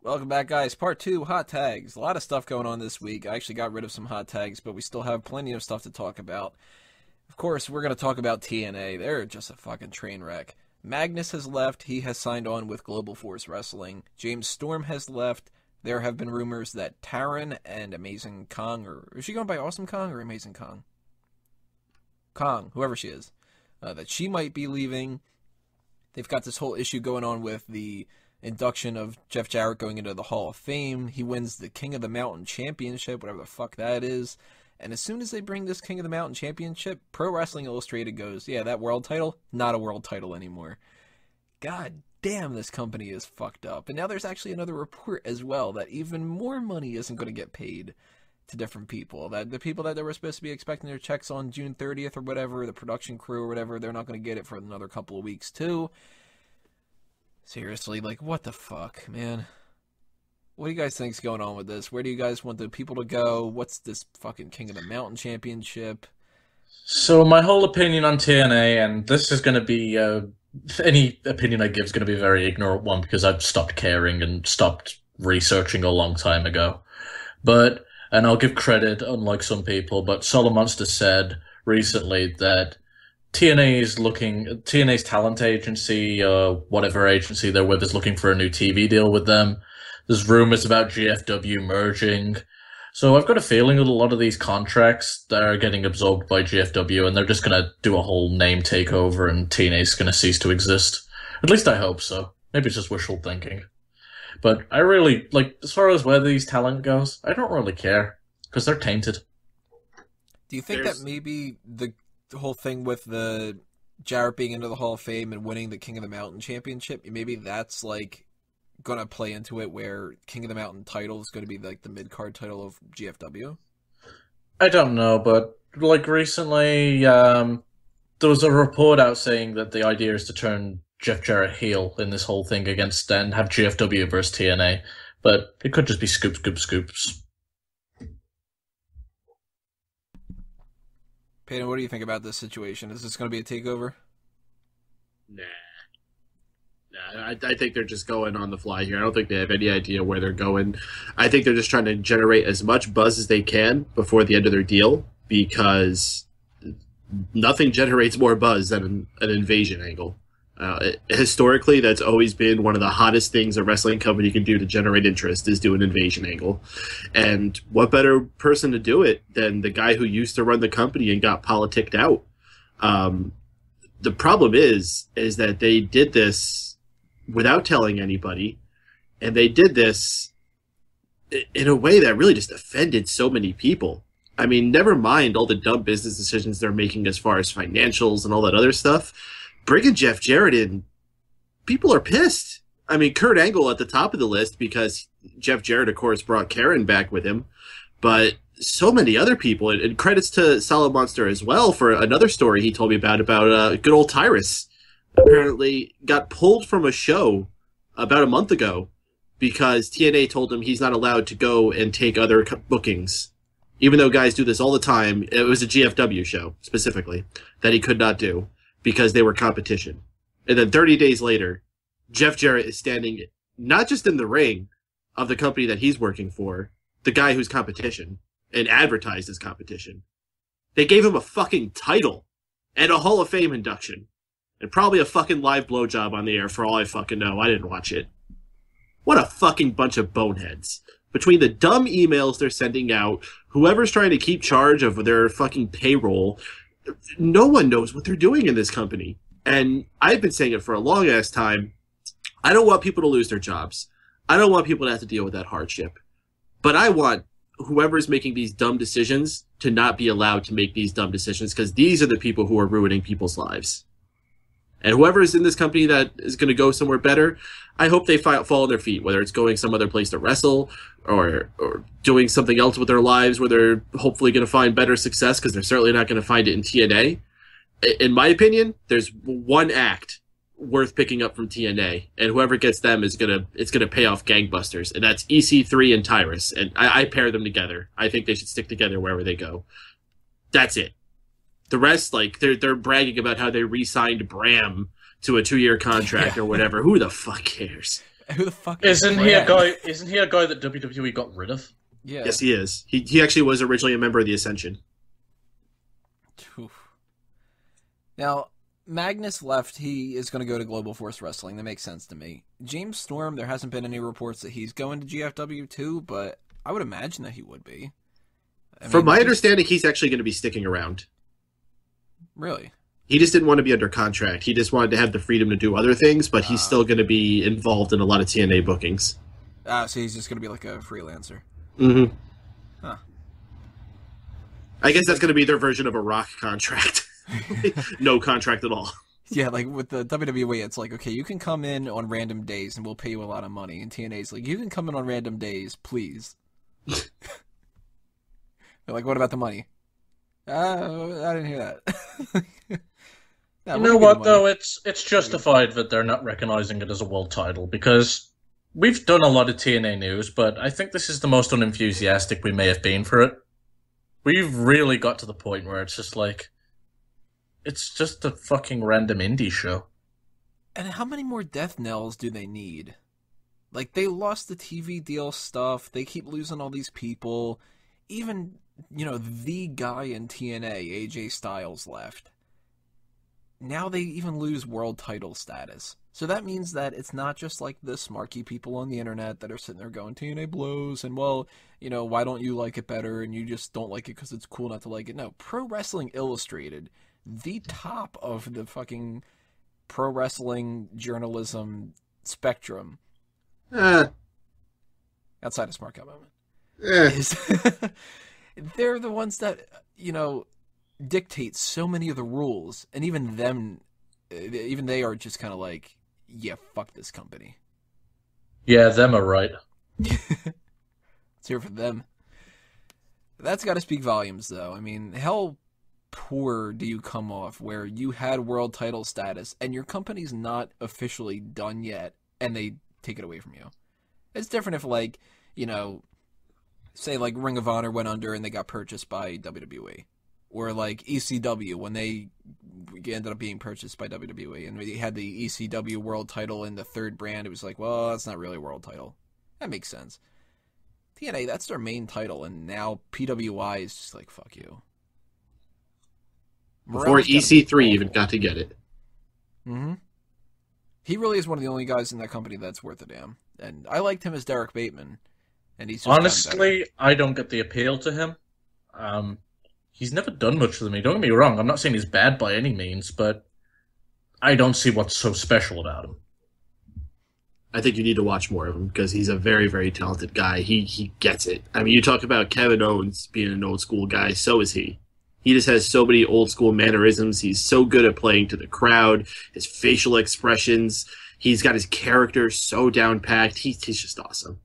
Welcome back, guys. Part 2, hot tags. A lot of stuff going on this week. I actually got rid of some hot tags, but we still have plenty of stuff to talk about. Of course, we're going to talk about TNA. They're just a fucking train wreck. Magnus has left. He has signed on with Global Force Wrestling. James Storm has left. There have been rumors that Taryn and Amazing Kong, or is she going by Awesome Kong or Amazing Kong? Kong, whoever she is, that she might be leaving. They've got this whole issue going on with the induction of Jeff Jarrett going into the Hall of Fame. He wins the King of the Mountain Championship, whatever the fuck that is. And as soon as they bring this King of the Mountain Championship, Pro Wrestling Illustrated goes, yeah, that world title, not a world title anymore. God damn, this company is fucked up. And now there's actually another report as well that even more money isn't going to get paid to different people. That the people that they were supposed to be expecting their checks on June 30th or whatever, the production crew or whatever, they're not going to get it for another couple of weeks too. Seriously, like, what the fuck, man? What do you guys think's going on with this? Where do you guys want the people to go? What's this fucking King of the Mountain Championship? So my whole opinion on TNA, and this is going to be any opinion I give is going to be a very ignorant one because I've stopped caring and stopped researching a long time ago. And I'll give credit, unlike some people, but Solo Monster said recently that TNA's talent agency, whatever agency they're with, is looking for a new TV deal with them. There's rumors about GFW merging. So I've got a feeling that a lot of these contracts that are getting absorbed by GFW, and they're just going to do a whole name takeover and TNA's going to cease to exist. At least I hope so. Maybe it's just wishful thinking. But I really, as far as where these talent goes, I don't really care, because they're tainted. Do you think that maybe the whole thing with the Jarrett being into the Hall of Fame and winning the King of the Mountain Championship, maybe that's gonna play into it where King of the Mountain title is gonna be the mid-card title of GFW? I don't know, but recently, there was a report out saying that the idea is to turn Jeff Jarrett heel in this whole thing against and have GFW versus TNA, but it could just be scoops. Peyton, what do you think about this situation? Is this going to be a takeover? Nah. I think they're just going on the fly here. I don't think they have any idea where they're going. I think they're just trying to generate as much buzz as they can before the end of their deal, because nothing generates more buzz than an invasion angle. Historically, that's always been one of the hottest things a wrestling company can do to generate interest, is do an invasion angle. And what better person to do it than the guy who used to run the company and got politicked out? The problem is that they did this without telling anybody, and they did this in a way that really just offended so many people. I mean, never mind all the dumb business decisions they're making as far as financials and all that other stuff. Bringing Jeff Jarrett in, people are pissed. I mean, Kurt Angle at the top of the list because Jeff Jarrett, of course, brought Karen back with him. But so many other people, and credits to Solid Monster as well for another story he told me about good old Tyrus. Apparently got pulled from a show about a month ago because TNA told him he's not allowed to go and take other bookings. Even though guys do this all the time, it was a GFW show specifically that he could not do, because they were competition. And then 30 days later, Jeff Jarrett is standing not just in the ring of the company that he's working for, the guy who's competition, and advertised as competition. They gave him a fucking title and a Hall of Fame induction. And probably a fucking live blowjob on the air for all I fucking know. I didn't watch it. What a fucking bunch of boneheads. Between the dumb emails they're sending out, whoever's trying to keep charge of their fucking payroll, no one knows what they're doing in this company. And I've been saying it for a long ass time. I don't want people to lose their jobs. I don't want people to have to deal with that hardship. But I want whoever's making these dumb decisions to not be allowed to make these dumb decisions, because these are the people who are ruining people's lives. And whoever is in this company that is going to go somewhere better, I hope they fall on their feet, whether it's going some other place to wrestle or doing something else with their lives where they're hopefully going to find better success, because they're certainly not going to find it in TNA. In my opinion, there's one act worth picking up from TNA, and whoever gets them it's gonna pay off gangbusters, and that's EC3 and Tyrus, and I pair them together. I think they should stick together wherever they go. That's it. The rest, they're bragging about how they re-signed Bram to a 2-year contract or whatever. Who the fuck cares? Who the fuck is Isn't he a guy? Isn't he a guy that WWE got rid of? Yeah. Yes, he is. He actually was originally a member of the Ascension. Oof. Now, Magnus left. He is going to go to Global Force Wrestling. That makes sense to me. James Storm, there hasn't been any reports that he's going to GFW too, but I would imagine that he would be. From my understanding, he's actually going to be sticking around. Really? He just didn't want to be under contract. He just wanted to have the freedom to do other things, but he's still going to be involved in a lot of TNA bookings. So he's just going to be like a freelancer. Mm-hmm. Huh. I guess that's going to be their version of a Rock contract. No contract at all. Yeah, like with the WWE, it's like, okay, you can come in on random days and we'll pay you a lot of money. And TNA's like, you can come in on random days, please. They're like, what about the money? I didn't hear that. No, you know what, though? It's justified that they're not recognizing it as a world title, because we've done a lot of TNA news, but I think this is the most unenthusiastic we may have been for it. We've really got to the point where it's just like, it's just a fucking random indie show. And how many more death knells do they need? Like, they lost the TV deal stuff, they keep losing all these people. Even, the guy in TNA, AJ Styles, left. Now they even lose world title status. So that means that it's not just like the smarky people on the internet that are sitting there going, TNA blows, and well, why don't you like it better, and you just don't like it because it's cool not to like it. No, Pro Wrestling Illustrated, the top of the fucking pro wrestling journalism spectrum, outside of Smark moment, is they're the ones that, dictate so many of the rules, and even they are just kind of like, yeah, fuck this company. Yeah, them are right. Let's hear for them. That's got to speak volumes, though. I mean, how poor do you come off where you had world title status and your company's not officially done yet, and they take it away from you? It's different if, like, say, like, Ring of Honor went under and they got purchased by WWE. Or like ECW, when they ended up being purchased by WWE, and they had the ECW world title in the third brand, it was like, well, that's not really a world title. That makes sense. TNA, that's their main title, and now PWI is just like, fuck you. Before EC3 even got to get it. Mm-hmm. He really is one of the only guys in that company that's worth a damn. And I liked him as Derek Bateman. And he's just honestly, I don't get the appeal to him. He's never done much for me. Don't get me wrong. I'm not saying he's bad by any means, but I don't see what's so special about him. I think you need to watch more of him because he's a very, very talented guy. He gets it. I mean, you talk about Kevin Owens being an old school guy. So is he. He just has so many old school mannerisms. He's so good at playing to the crowd. His facial expressions. He's got his character so down packed. He's just awesome.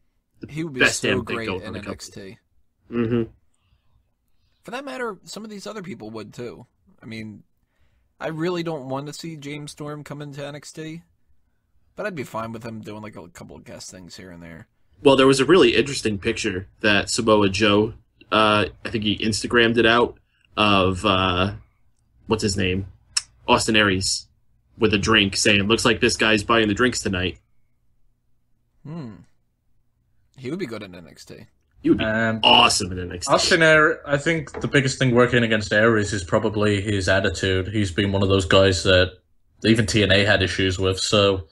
He would be so great in NXT. Mm-hmm. For that matter, some of these other people would too. I mean, I really don't want to see James Storm come into NXT, but I'd be fine with him doing like a couple of guest things here and there. Well, there was a really interesting picture that Samoa Joe, I think he Instagrammed it out, of, what's his name? Austin Aries, with a drink, saying, looks like this guy's buying the drinks tonight. He would be good in NXT. He would be awesome in NXT. Austin Aries, I think the biggest thing working against Aries is probably his attitude. He's been one of those guys that even TNA had issues with. So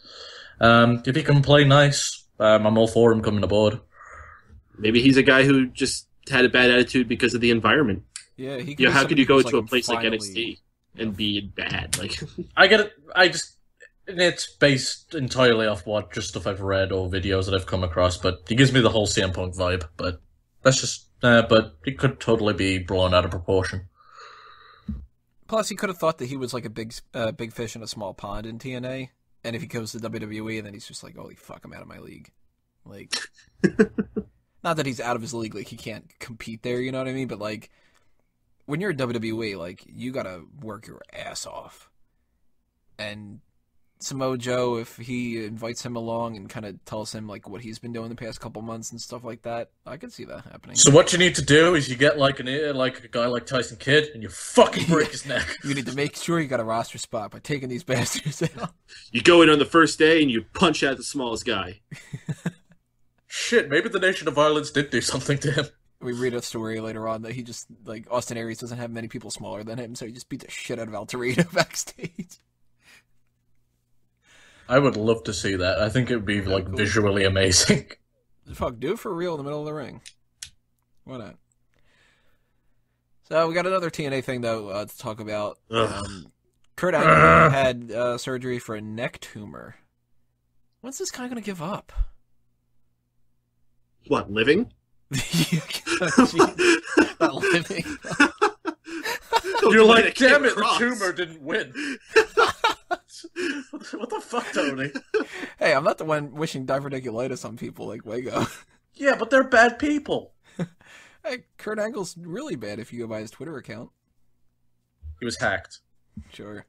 if he can play nice, I'm all for him coming aboard. Maybe he's a guy who just had a bad attitude because of the environment. Yeah, how could you go to a place like NXT and be bad? Like, I get it. It's based entirely off just stuff I've read or videos that I've come across, but he gives me the whole CM Punk vibe. But that's just, but it could totally be blown out of proportion. Plus, he could have thought that he was like a big fish in a small pond in TNA, and if he goes to WWE, and then he's just like, holy fuck, I'm out of my league. Like, not that he's out of his league, like he can't compete there, you know what I mean? But like, when you're at WWE, like, you gotta work your ass off. And Samoa Joe, if he invites him along and kind of tells him like what he's been doing the past couple months and stuff like that, I could see that happening. So what you need to do is you get like a guy like Tyson Kidd and you fucking break his neck. You need to make sure you got a roster spot by taking these bastards out. You go in on the first day and you punch out the smallest guy. Shit, maybe the Nation of Violence did do something to him. We read a story later on that he just, like, Austin Aries doesn't have many people smaller than him, so he just beat the shit out of El Torito backstage. I would love to see that. I think it would be, like, cool. Visually amazing. Fuck, do it for real in the middle of the ring. Why not? So, we got another TNA thing, though, to talk about. Kurt Angle had surgery for a neck tumor. When's this guy gonna give up? What, living? Not living. You're like, damn it, the tumor didn't win. What the fuck, Tony? Hey, I'm not the one wishing diverticulitis on people like Wago. Yeah, but they're bad people. Hey, Kurt Angle's really bad if you go by his Twitter account. He was hacked. Sure.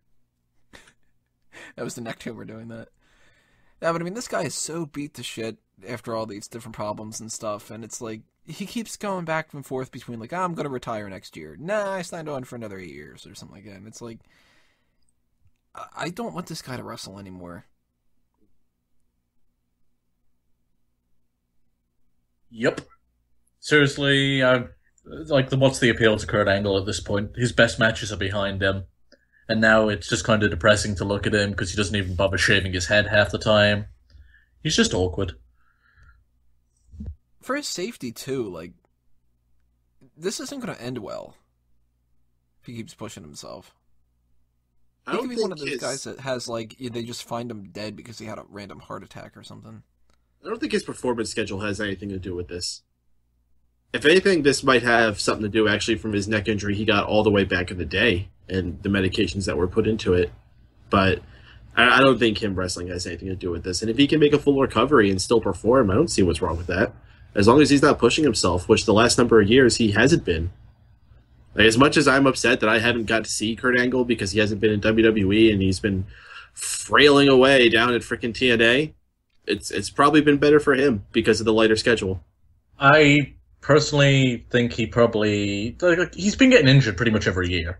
That was the neck tumor doing that. Yeah, but I mean, this guy is so beat to shit after all these different problems and stuff, and it's like, he keeps going back and forth between like, I'm going to retire next year. Nah, I signed on for another 8 years or something like that. And it's like, I don't want this guy to wrestle anymore. Yep. Seriously, what's the appeal to Kurt Angle at this point? His best matches are behind him. And now it's just kind of depressing to look at him because he doesn't even bother shaving his head half the time. He's just awkward. For his safety, too, like, this isn't going to end well if he keeps pushing himself. He could be one of those guys that has, like, they just find him dead because he had a random heart attack or something. I don't think his performance schedule has anything to do with this. If anything, this might have something to do, actually, from his neck injury he got all the way back in the day and the medications that were put into it. But I don't think him wrestling has anything to do with this. And if he can make a full recovery and still perform, I don't see what's wrong with that. As long as he's not pushing himself, which the last number of years he hasn't been. Like, as much as I'm upset that I haven't got to see Kurt Angle because he hasn't been in WWE and he's been frailing away down at frickin' TNA, it's probably been better for him because of the lighter schedule. I personally think he's been getting injured pretty much every year.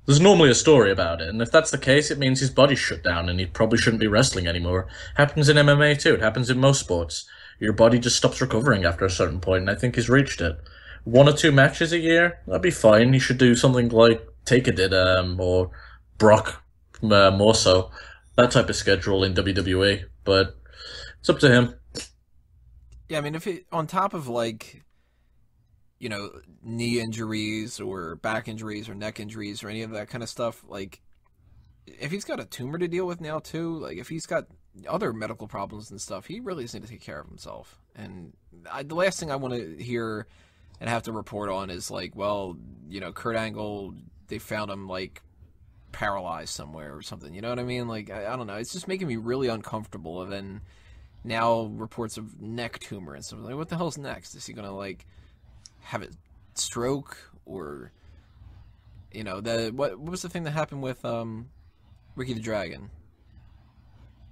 There's normally a story about it, and if that's the case, it means his body's shut down and he probably shouldn't be wrestling anymore. Happens in MMA too. It happens in most sports. Your body just stops recovering after a certain point, and I think he's reached it. 1 or 2 matches a year, that'd be fine. He should do something like Taker did, or Brock, more so. That type of schedule in WWE, but it's up to him. Yeah, I mean, if it, on top of, like, you know, knee injuries or back injuries or neck injuries or any of that kind of stuff, like, if he's got a tumor to deal with now, too, like, if he's got other medical problems and stuff, he really just needs to take care of himself. And the last thing I want to hear and have to report on is, like, well, you know, Kurt Angle, they found him, like, paralyzed somewhere or something. You know what I mean? Like, I don't know. It's just making me really uncomfortable. And then now reports of neck tumor and stuff. Like, what the hell's next? Is he going to, like, have a stroke? Or, you know, what was the thing that happened with Ricky the Dragon?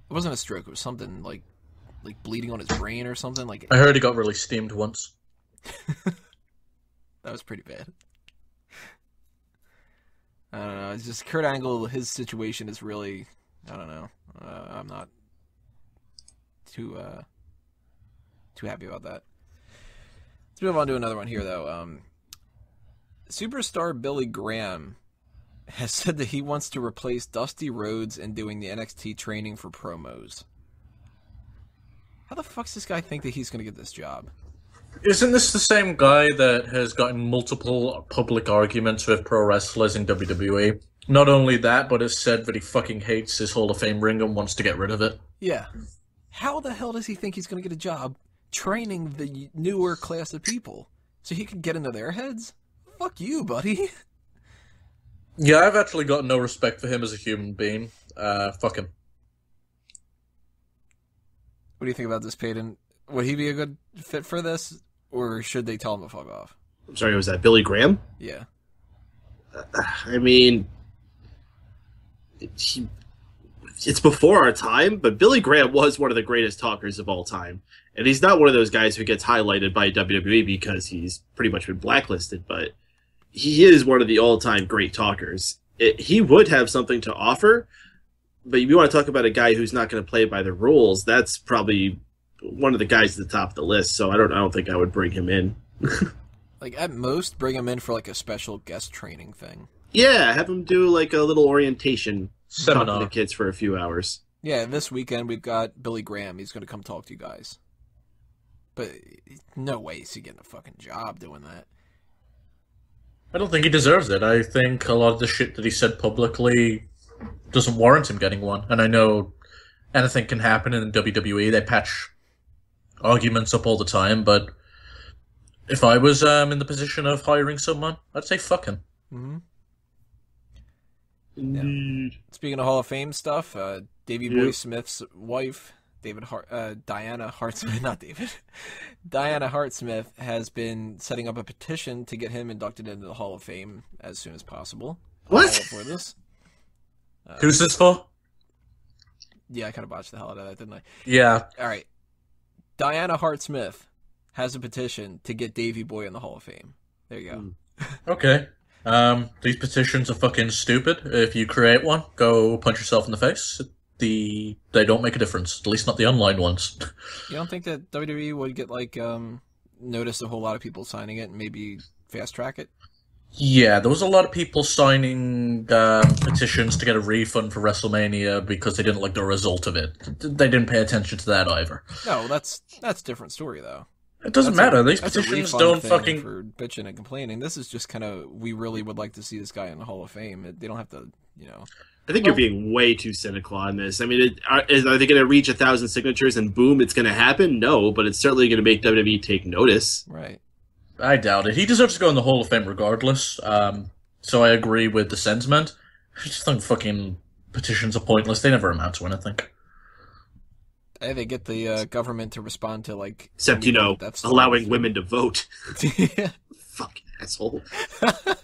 It wasn't a stroke. It was something, like bleeding on his brain or something. Like, I heard he got really steamed once. That was pretty bad. I don't know. It's just Kurt Angle, his situation is really, I don't know. I'm not too happy about that. Let's move on to another one here, though. Superstar Billy Graham has said that he wants to replace Dusty Rhodes in doing the NXT training for promos. How the fuck's this guy think that he's going to get this job? Isn't this the same guy that has gotten multiple public arguments with pro wrestlers in WWE? Not only that, but has said that he fucking hates his Hall of Fame ring and wants to get rid of it. Yeah. How the hell does he think he's going to get a job training the newer class of people so he can get into their heads? Fuck you, buddy. Yeah, I've actually got no respect for him as a human being. Fuck him. What do you think about this, Peyton? Would he be a good fit for this, or should they tell him to fuck off? I'm sorry, was that Billy Graham? Yeah. I mean, it's before our time, but Billy Graham was one of the greatest talkers of all time. And he's not one of those guys who gets highlighted by WWE because he's pretty much been blacklisted, but he is one of the all-time great talkers. He would have something to offer, but if you want to talk about a guy who's not going to play by the rules, that's probably one of the guys at the top of the list, so I don't think I would bring him in. Like, at most, bring him in for, like, a special guest training thing. Yeah, have him do, like, a little orientation Seminar. talking to kids for a few hours. Yeah, this weekend we've got Billy Graham. He's going to come talk to you guys. But no way is he getting a fucking job doing that. I don't think he deserves it. I think a lot of the shit that he said publicly doesn't warrant him getting one. And I know anything can happen in the WWE. They patch arguments up all the time, but if I was in the position of hiring someone, I'd say fuck him. Mm-hmm. Yeah. Speaking of Hall of Fame stuff, Davey Boy Smith's wife, Diana Hart Smith, not David, Diana Hart Smith has been setting up a petition to get him inducted into the Hall of Fame as soon as possible. What? For this. Who's this for? Yeah, I kind of botched the hell out of that, didn't I? Yeah. All right. Diana Hart Smith has a petition to get Davey Boy in the Hall of Fame. There you go. Okay. These petitions are fucking stupid. If you create one, go punch yourself in the face. They don't make a difference. At least not the online ones. You don't think that WWE would get, like, notice a whole lot of people signing it and maybe fast track it? Yeah, there was a lot of people signing petitions to get a refund for WrestleMania because they didn't like the result of it. They didn't pay attention to that either. No, that's a different story, though. It doesn't matter. These That's a petitions refund don't thing fucking... for bitching and complaining. This is just kind of, we really would like to see this guy in the Hall of Fame. They don't have to, you know. I think you're being way too cynical on this. I mean, are they going to reach 1,000 signatures and boom, it's going to happen? No, but it's certainly going to make WWE take notice. Right. I doubt it. He deserves to go in the Hall of Fame regardless. So I agree with the sentiment. I just think fucking petitions are pointless. They never amount to anything. Hey, they get the government to respond to, like... Except, allowing women to vote. Yeah. Fucking asshole.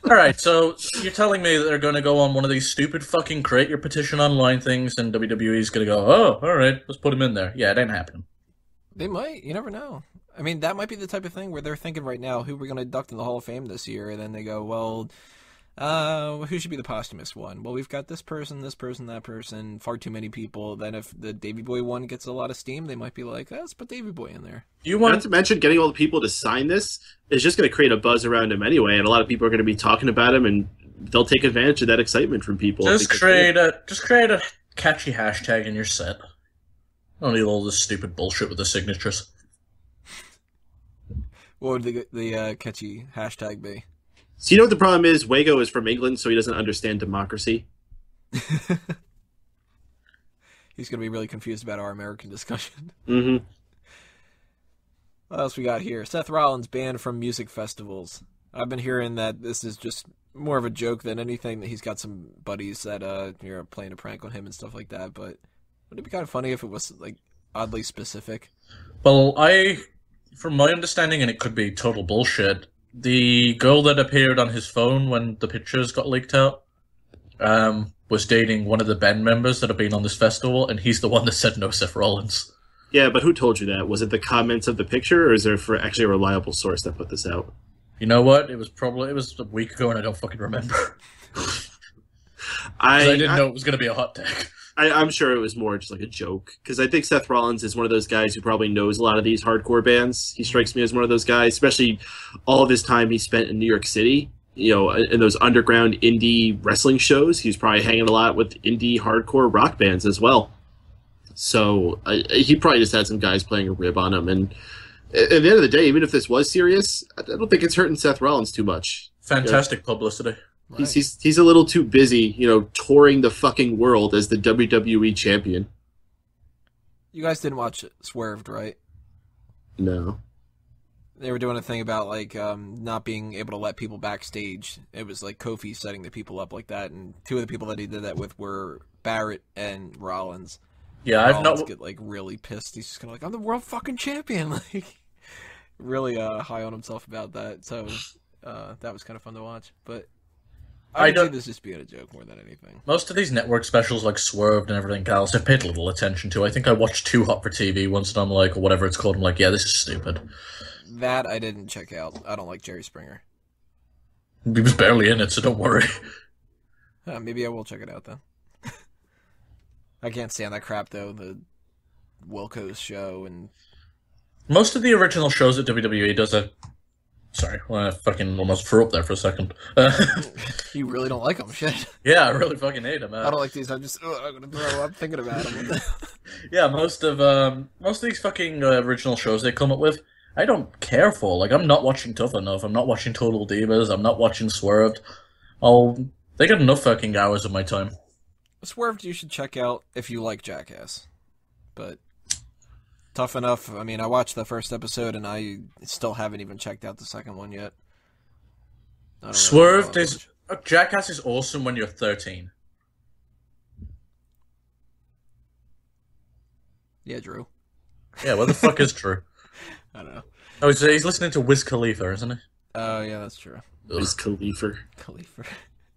Alright, so you're telling me that they're going to go on one of these stupid fucking create your petition online things and WWE's going to go, oh, alright, let's put him in there. Yeah, it ain't happening. They might. You never know. I mean, that might be the type of thing where they're thinking right now, who we're going to induct in the Hall of Fame this year, and then they go, well, who should be the posthumous one? Well, we've got this person, that person, far too many people. Then if the Davey Boy one gets a lot of steam, they might be like, let's put Davey Boy in there. Not to mention, getting all the people to sign this is just going to create a buzz around him anyway, and a lot of people are going to be talking about him, and they'll take advantage of that excitement from people. Just create a catchy hashtag and you're set. I don't need all this stupid bullshit with the signatures. What would the catchy hashtag be? So you know what the problem is? Wago is from England, so he doesn't understand democracy. He's going to be really confused about our American discussion. Mm-hmm. What else we got here? Seth Rollins banned from music festivals. I've been hearing that this is just more of a joke than anything, that he's got some buddies that are playing a prank on him and stuff like that, but would it be kind of funny if it was, like, oddly specific? Well, from my understanding, and it could be total bullshit, the girl that appeared on his phone when the pictures got leaked out was dating one of the band members that have been on this festival, and he's the one that said no Seth Rollins. Yeah, but who told you that? Was it the comments of the picture, or is there actually a reliable source that put this out? You know what? It was a week ago, and I don't fucking remember. I didn't know it was going to be a hot take. I'm sure it was more just like a joke, because I think Seth Rollins is one of those guys who probably knows a lot of these hardcore bands. He strikes me as one of those guys, especially all of his time he spent in New York City, in those underground indie wrestling shows. He's probably hanging a lot with indie hardcore rock bands as well. So he probably just had some guys playing a rib on him. And at the end of the day, even if this was serious, I don't think it's hurting Seth Rollins too much. Fantastic publicity. Right. He's a little too busy, touring the fucking world as the WWE champion. You guys didn't watch Swerved, right? No. They were doing a thing about, like, not being able to let people backstage. It was, like, Kofi setting the people up like that, and two of the people that he did that with were Barrett and Rollins. Yeah, I've not... get, like, really pissed. He's just kind of like, I'm the world fucking champion! Like, really high on himself about that. So, that was kind of fun to watch. But I can see this just being a joke more than anything. Most of these network specials, like Swerved and everything else, I've paid little attention to. I think I watched Too Hot for TV once, and I'm like, or whatever it's called, I'm like, yeah, this is stupid. That I didn't check out. I don't like Jerry Springer. He was barely in it, so don't worry. Maybe I will check it out, then. I can't stand that crap, though. The Wilco's show and... Most of the original shows that WWE does are... Sorry, I fucking almost threw up there for a second. You really don't like them, shit. Yeah, I really fucking hate them. I don't like these. I'm just... I'm gonna throw up thinking about them. Yeah, most of these fucking original shows they come up with, I don't care for. Like, I'm not watching Tough Enough. I'm not watching Total Divas. I'm not watching Swerved. They got enough fucking hours of my time. Swerved you should check out if you like Jackass. But Tough Enough, I mean, I watched the first episode and I still haven't even checked out the second one yet. Swerved is... Jackass is awesome when you're 13. Yeah, Drew. Yeah, where the fuck is Drew? I don't know. Oh, he's listening to Wiz Khalifa, isn't he? Oh, yeah, that's true. Wiz Khalifa.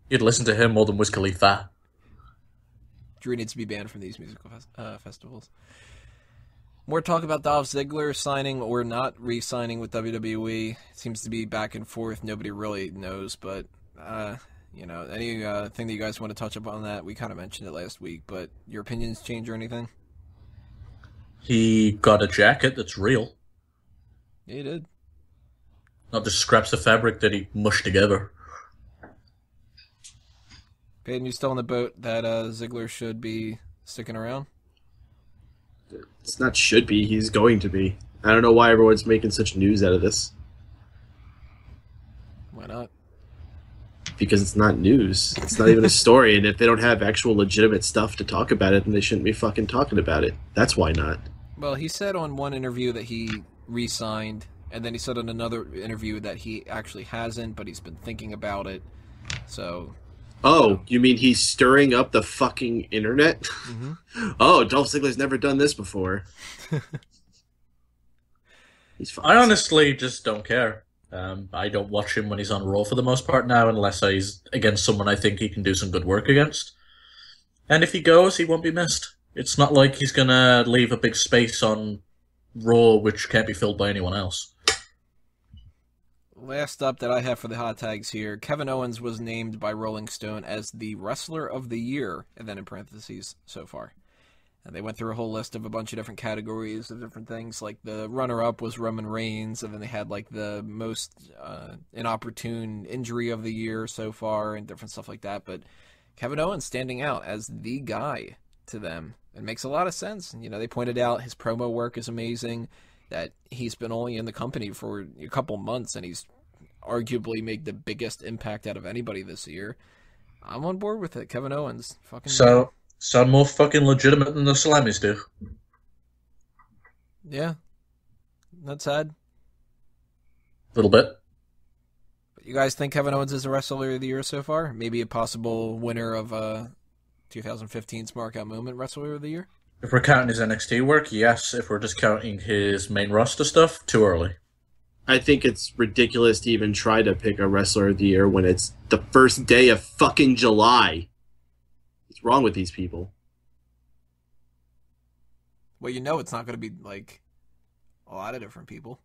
You'd listen to him more than Wiz Khalifa. Drew needs to be banned from these musical festivals. More talk about Dolph Ziggler signing or not re-signing with WWE. It seems to be back and forth. Nobody really knows, but, you know, anything that you guys want to touch up on that? We kind of mentioned it last week, but your opinions change or anything? He got a jacket that's real. Yeah, he did. Not just scraps of fabric that he mushed together. Peyton, you still on the boat that Ziggler should be sticking around? It's not should be, he's going to be. I don't know why everyone's making such news out of this. Why not? Because it's not news. It's not even a story, and if they don't have actual legitimate stuff to talk about it, then they shouldn't be fucking talking about it. That's why not. Well, he said on one interview that he re-signed, and then he said on another interview that he actually hasn't, but he's been thinking about it. So... Oh, you mean he's stirring up the fucking internet? Mm-hmm. Oh, Dolph Ziggler's never done this before. I honestly just don't care. I don't watch him when he's on Raw for the most part now, unless he's against someone I think he can do some good work against. And if he goes, he won't be missed. It's not like he's going to leave a big space on Raw which can't be filled by anyone else. Last up that I have for the hot tags here, Kevin Owens was named by Rolling Stone as the Wrestler of the Year, and then in parentheses, so far. And they went through a whole list of a bunch of different categories of different things, like the runner-up was Roman Reigns, and then they had like the most inopportune injury of the year so far, and different stuff like that, but Kevin Owens standing out as the guy to them. It makes a lot of sense. You know, they pointed out his promo work is amazing, that he's been only in the company for a couple months, and he's arguably made the biggest impact out of anybody this year. I'm on board with it. Kevin Owens. Sound more fucking legitimate than the Slammies do. Yeah. Not sad. A little bit. But you guys think Kevin Owens is the Wrestler of the Year so far? Maybe a possible winner of 2015's Markout Moment Wrestler of the Year? If we're counting his NXT work, yes. If we're just counting his main roster stuff, too early. I think it's ridiculous to even try to pick a Wrestler of the Year when it's the first day of fucking July. What's wrong with these people? Well, you know it's not going to be, like, a lot of different people.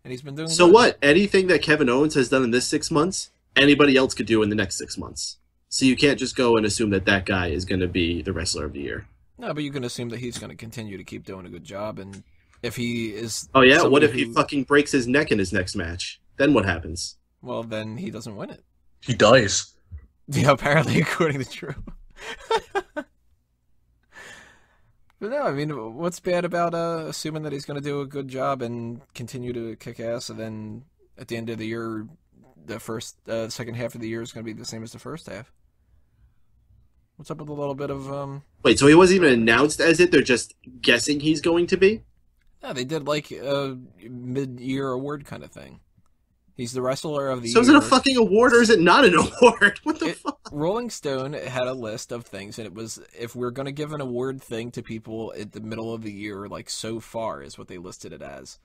And he's been doing So good. what? Anything that Kevin Owens has done in this 6 months, anybody else could do in the next 6 months. So you can't just go and assume that that guy is going to be the Wrestler of the Year. No, but you can assume that he's going to continue to keep doing a good job, and if he is... Oh yeah? What if he fucking breaks his neck in his next match? Then what happens? Well, then he doesn't win it. He dies. Yeah, apparently, according to Drew. But no, I mean, what's bad about assuming that he's going to do a good job and continue to kick ass, and then at the end of the year, the second half of the year is going to be the same as the first half? What's up with a little bit of... Wait, so he wasn't even announced as it? They're just guessing he's going to be? Yeah, they did like a mid-year award kind of thing. He's the Wrestler of the Year. So is it a fucking award or is it not an award? What the fuck? Rolling Stone had a list of things, and it was, if we're going to give an award thing to people at the middle of the year, like so far is what they listed it as.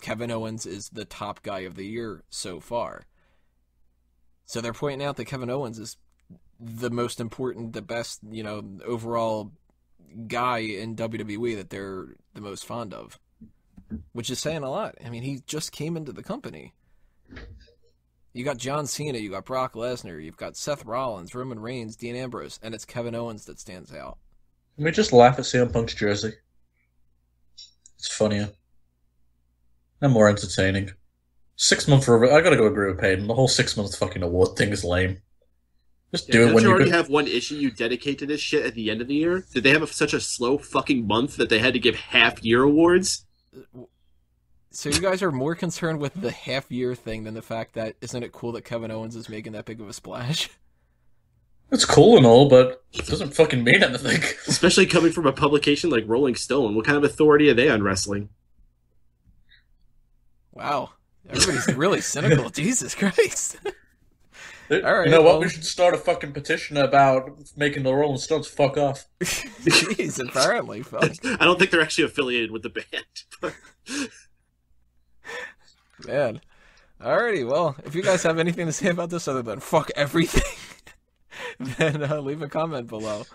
Kevin Owens is the top guy of the year so far. So they're pointing out that Kevin Owens is the most important, the best, overall guy in WWE that they're the most fond of, which is saying a lot. I mean, he just came into the company. You got John Cena, you got Brock Lesnar, you've got Seth Rollins, Roman Reigns, Dean Ambrose, and it's Kevin Owens that stands out. Can we just laugh at CM Punk's jersey? It's funnier. And more entertaining. 6 month for I gotta go agree with Payton. The whole 6 months fucking award thing is lame. Just do it when you already could... have one issue you dedicate to this shit at the end of the year. Did they have such a slow fucking month that they had to give half-year awards? So you guys are more concerned with the half-year thing than the fact that isn't it cool that Kevin Owens is making that big of a splash? It's cool and all, but it doesn't fucking mean anything. Especially coming from a publication like Rolling Stone. What kind of authority are they on wrestling? Wow. Everybody's really cynical. Jesus Christ. All right, you know what? We should start a fucking petition about making the Rolling Stones fuck off. Jeez, apparently. Fuck. I don't think they're actually affiliated with the band. Man. Alrighty, well, if you guys have anything to say about this other than fuck everything, then leave a comment below.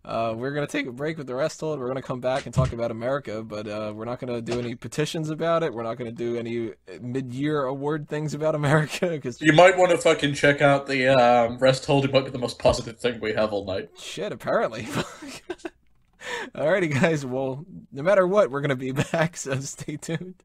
We're going to take a break with the rest of it. We're going to come back and talk about America, but we're not going to do any petitions about it. We're not going to do any mid-year award things about America. Cause you might want to fucking check out the rest hold. It might be the most positive thing we have all night. Shit, apparently. Alrighty, guys. Well, no matter what, we're going to be back, so stay tuned.